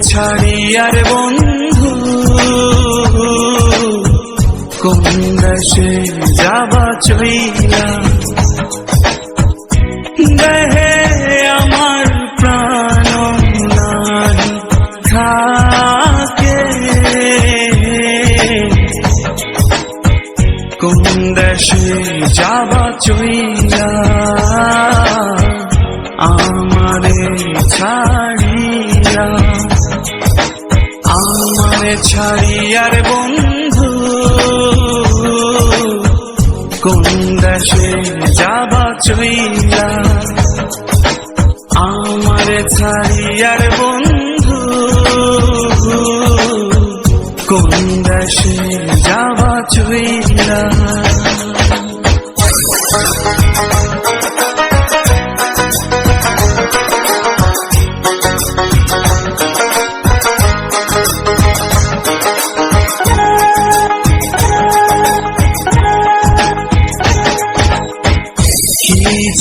ছাড়িয়ার বন্ধু কোন দেশে যাবা চইলা দেহে আমার প্রাণ নাই থাকে কোন দেশে যাবা চইলা আমারে ছাড়িয়া আমারে ছাড়িয়ার বন্ধু কোন দেশে যাবা চইলা আমারে ছাড়িয়ার বন্ধু কোন দেশে যাবা চইলা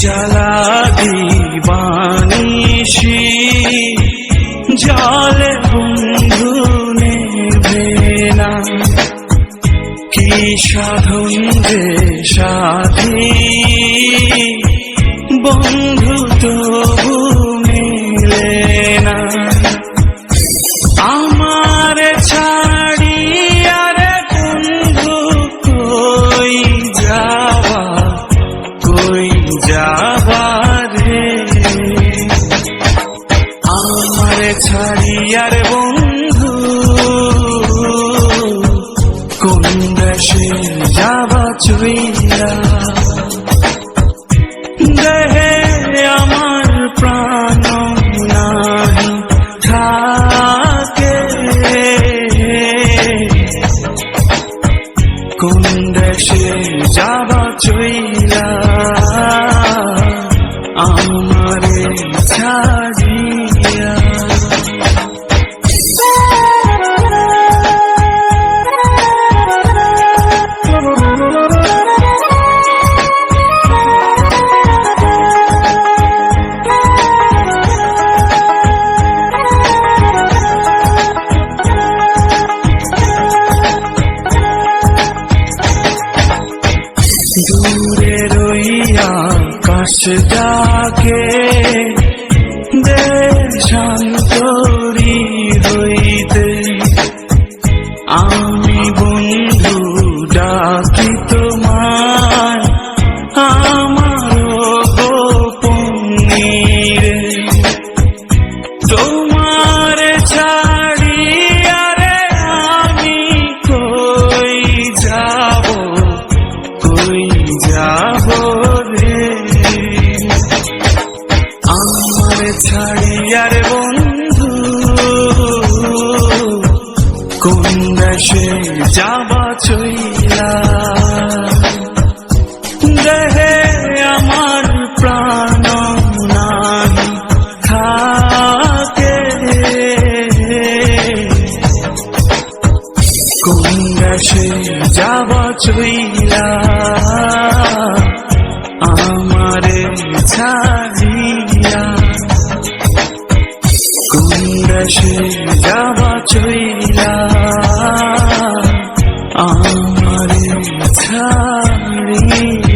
জ্বালা দিবানিশি জলে বন্ধু নেবে না কি সাধন যে সাধী বন্ধু তবু মেলে না আমার ছাড়িয়ার বন্ধু কই যাবা কই যাবা রে আমার ছাড়িয়ার বন্ধু কোন দেশে যাবা চইলা দেহে আমার প্রাণ নাই থাকে কোন দেশে যাবা চইলা আমারে ছাড়িয়া দূরে রইয়া আকাশ ডাকে দেশান্তরী হইতে আমি বন্ধু ডাকি তোমায় আমার গোপনে তোমার ছাড়িয়া রে আমি কই যাব কই যাব রে আমার ছাড়িয়ার বন্ধু কোন দেশে যাবা চইলা দেহে আমার প্রাণ নাই থাকে কোন দেশে যাবা চইলা আমারে ছাড়িয়া কোন দেশে যাবা চইলা আমারে ছাড়িয়া